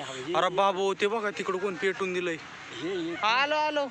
अरे बाबू ते बघा तिकडं कोण पेटून दिलंय. आलो आलो.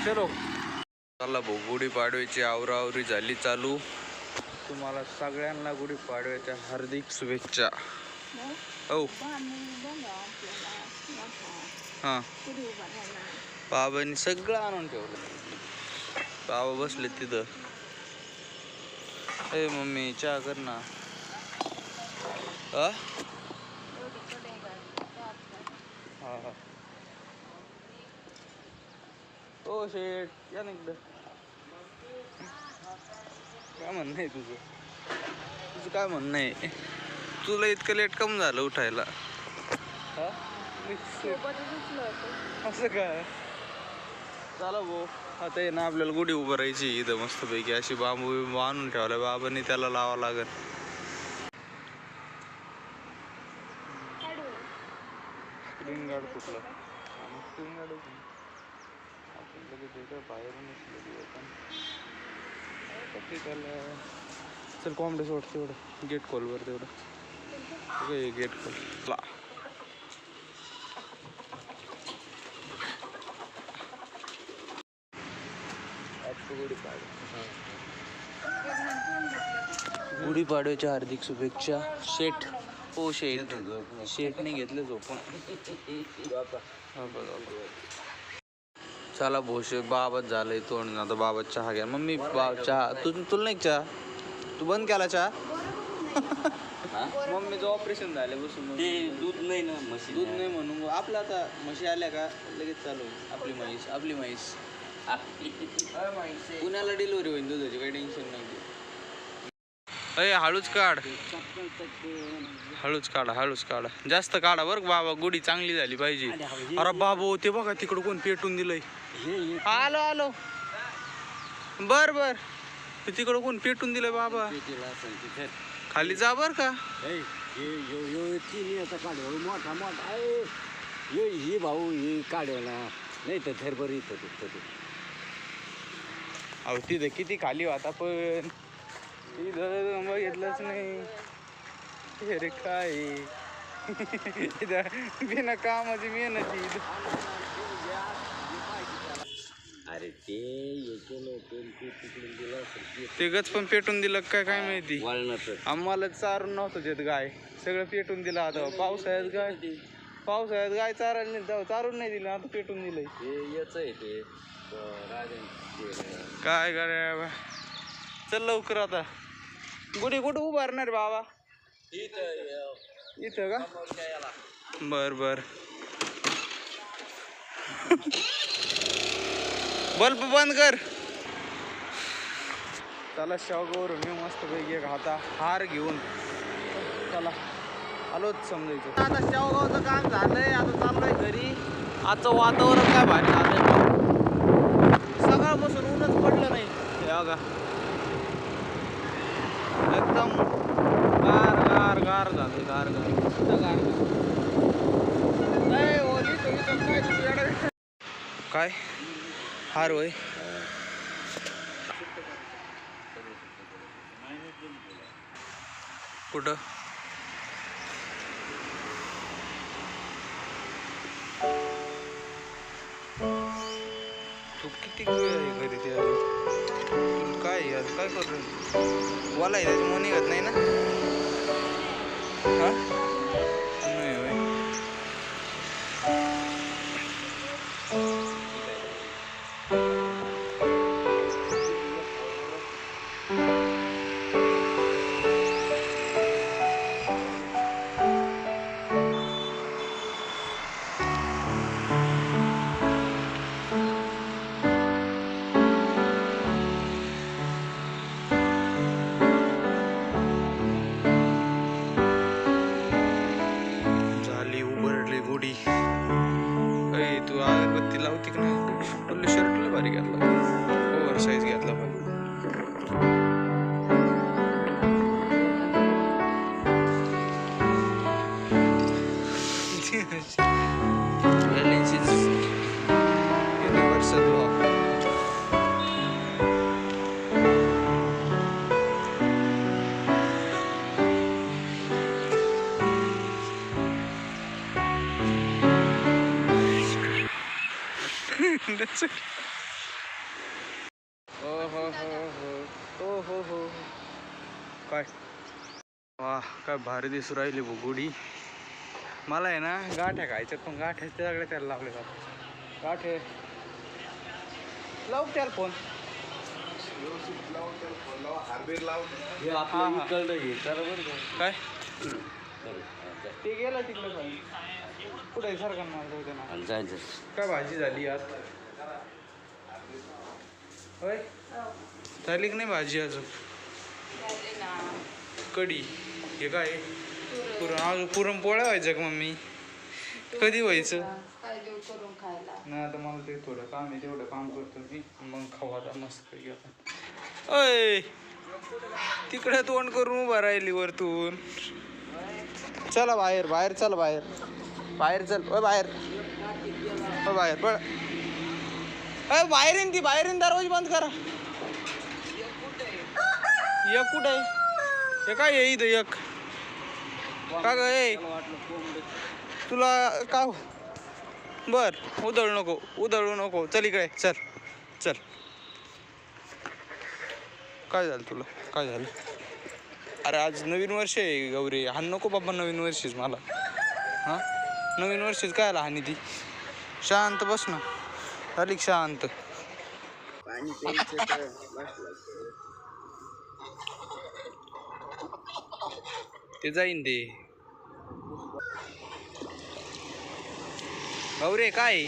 चलो चला भाऊ, गुढीपाडव्याची आवराआवरी झाली चालू. तुम्हाला सगळ्यांना गुढीपाडव्याच्या हार्दिक शुभेच्छा. हो हां, बाबांनी सगळं आणून ठेवलं. बाबा बसले तिथं. ए मम्मी चहा कर ना. हा हा. ओ शेठ या ना इकडं. काय म्हणणं आहे तुझं? तुझं काय म्हणणं आहे? तुला इतकं लेट कम झालं उठायला? हा असं काय? चला भाऊ, आता आहे ना आपल्याला गुढी उभं राहायची इथं मस्तपैकी. अशी बांबू बिंबू आणून ठेवला बाबांनी, त्याला लावा लागेल. स्क्रीन गार्ड कुठलं? स्क्रीन गार्ड आपण लगेच बाहेरूनच त्याला. चल कॉमेडी सोड तेवढं, गेट खोल वर तेवढं. गेट खोल. गुढीपाडव्याच्या हार्दिक शुभेच्छा. शेठ ओ शेठ, शेठने घेतलं झोपून. चला भोशे, बाबाच झालंय तोंड. आता बाबा चहा घ्या. मम्मी चहा तुला नाही चहा? तू बंद केला चहा? मम्मीचं ऑपरेशन झालं बसून. ते दूध नाही ना, म्हशी दूध नाही म्हणून आपलं आता म्हशी आल्या का लगेच चालू. आपली म्हैस पुण्याला डिलिव्हरी होईल दुधाची, काही टेन्शन नाही. अरे हळूच काढा. जास्त काढा बरं बाबा, गुढी चांगली झाली पाहिजे. अरे बाबू ते बघा तिकडं कोण पेटून दिलंय. आलो. बर तिकडं कोण पेटून दिलंय बाबा. खाली जा बर का. मोठा भाऊ हे काढवला नाही तर थरभर येत. अहो तिथं किती खाली होता पण तिथं बघितलंच नाही. अरे काय बिना कामाची मेहनती. अरे ते गच पण पेटून दिलं काय माहिती. आम्हाला चारून नव्हतं देत गाय, सगळं पेटून दिलं. आता पावसाळ्यात गाय चारायला नाही, चारून नाही दिलं, आता पेटून दिलंय. काय करे. चल लवकर आता. गुढी कुठं उभारणार बाबा? इथं का? बर बल्ब बंद कर. चला शेवगावरून मी मस्त पैकी एक हार घेऊन चला आलोच समजायचं. आता शेवगावचं काम झालंय, आता चाललोय घरी. आजचं वातावरण काय भारी झालंय. सकाळपासून ऊनच पडलं नाही. बघा एकदम गार झालं. गार काय हार होय. कुठं? तू किती घरी काय करू? बोला त्याची मन निघत नाही ना. हा नाही होय. पाण्याचं. हो हो हो हो हो हो हो. काय वा काय भारी दिसू राहिली बुगुडी. मला आहे ना गाठ्या खायच्या पण गाठ्याच्या सगळे त्याला लावले जातात. गाठे लाव त्याला फोन. काय ते गेलं तिकडं खाली. कुठे सारखा मारत होते ना. जायचं काय भाजी झाली आज? होय झाली की नाही भाजी अजून? कढी हे काय अजून पुरणपोळ्या व्हायचं का मम्मी? कधी व्हायचं? नाही आता मला ते थोडं काम आहे तेवढं काम करतो मी मग खाऊ आता मस्त. अय तिकडे तोंड करून उभा राहिली वरतून. चला बाहेर बाहेर चल बाहेर बाहेर चल. ओ बाहेर ओ बाहेर बळ. अय बाहेर येईन ती बाहेर येईन. दरवाजा बंद करा. एक कुठं आहे? हे काय आहे इथं एक? का ग तुला का बर उधळू नको चल इकडे चल चल. काय झालं तुला? काय झालं? अरे आज नवीन वर्ष आहे गौरी. हाण नको बाबा नवीन वर्षीच मला. हां नवीन वर्षीच काय आला हानी ती? शांत बस ना. झाली शांत. ते जाईन ते. गौरे काय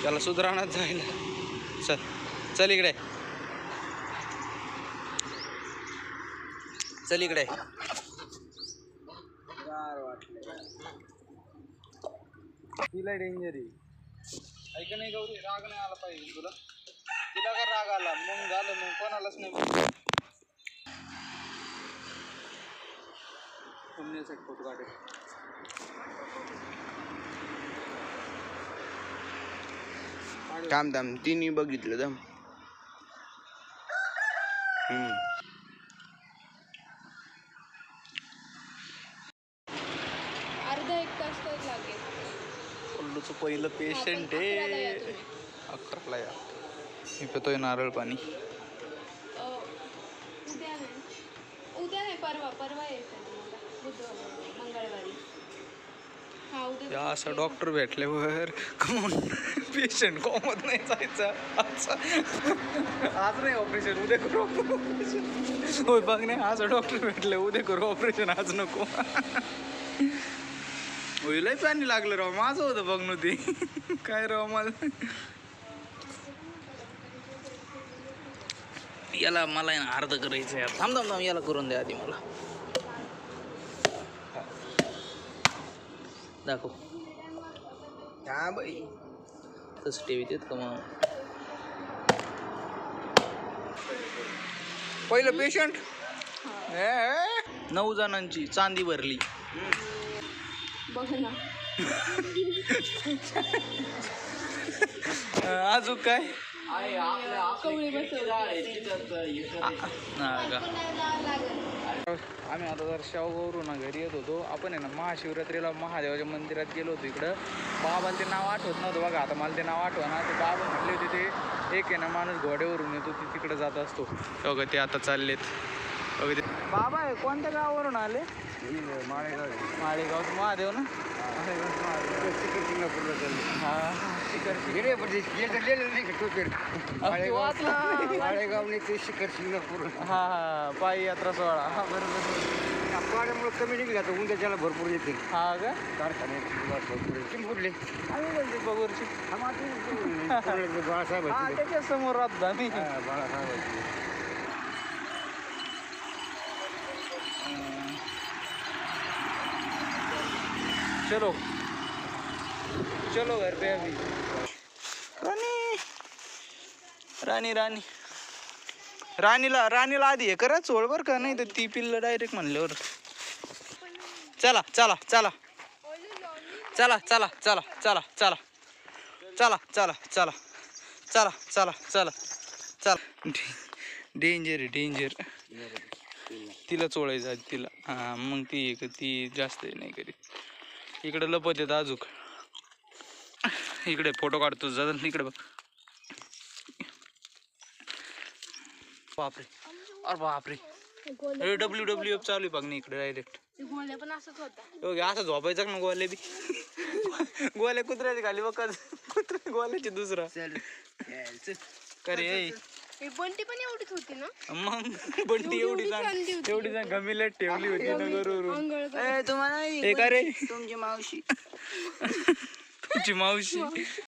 त्याला सुधारणात जायला. चल चल इकडे चल इकडे. तिला डेंजर आहे ऐका नाही गौरी. राग नाही आला पाहिजे तुला. तिला का राग आला मग झालं मग कोणालाच नाही. फोटो काढे. थांब थांब तिने बघितलं दम. अर्धा एक तास तर लागेल. कोल्लूचं पहिलं पेशंट आहे. 11ला या. मी पितोय नारळ पाणी. उद्या नाही परवा यायचं मंगळवारी. हा उद्या असं डॉक्टर भेटल्यावर कमून पेशंट कॉमत नाही जायचं. आज नाही ऑपरेशन उद्या करू ऑपरेशन. होय बघ नाही असं डॉक्टर भेटलं उद्या करू ऑपरेशन आज नको. होईलही पाणी लागलं राव. माझं होतं बघ नव्हती काय राव मला. याला मला अर्ध करायचं यार. थांब थांब थांब याला करून द्या आधी मला. दाखव. हा बाई तसं टीव्हीत येत का मग? पहिलं पेशंट 9 जणांची चांदी भरली. बघ ना. अजून काय कवळी बसवली. आम्ही आता जर शेवगावरून घरी येत होतो. आपण आहे ना महाशिवरात्रीला महादेवाच्या मंदिरात गेलो होतो. इकडं बाबाला ते नाव आठवत नव्हतं बघा. आता मला ते नाव आठवं ना. ते बाबा म्हटले होते ते एक आहे ना माणूस घोड्यावरून येतो ते तिकडे जात असतो. बघा ते आता चाललेत. बघा ते बाबा आहे कोणत्या गावावरून आले? माळेगाव महादेव ना. शिखर शिंगणापूर. हा हा पायी यात्रा सोहळा. हा बरोबर. पाण्यामुळे कमी निघला तर उद्याच्याला भरपूर येतील. हा का कारखान्यात भरपूर येतील. कुठले आम्ही बोलते बघूरची. बाळासाहेब हा त्याच्या समोर राहतो आम्ही. बाळासाहेब चलो चलो घर पे अभी. राणी राणी राणीला आधी हे करा चोळ बर का. नाही तर ती पिल्ल डायरेक्ट म्हणल्यावर. चला चला चला चला चला चला चला चला चला चला चला चला चला चला चला. डेंजर आहे डेंजर. तिला चोळायचं आधी तिला. हां मग ती जास्त नाही करीत. इकडं लपत येत अजूक. इकडे फोटो काढतो जर इकडे बघ. बापरे अरे बापरे WWF चालू आहे बघ ना इकडे डायरेक्ट. गोल्या पण असंच होता. असं झोपायचं का ना गोवाले बी. गोवाले कुत्र्याची खाली बघ कुत्रे गोवाल्याची दुसरा करे. हे बंटी पण एवढीच होती ना मग बंटी एवढी जाण गमीला ठेवली होती ना बरोबर. अंघोळ तुम्हाला तुमची मावशी तुमची मावशी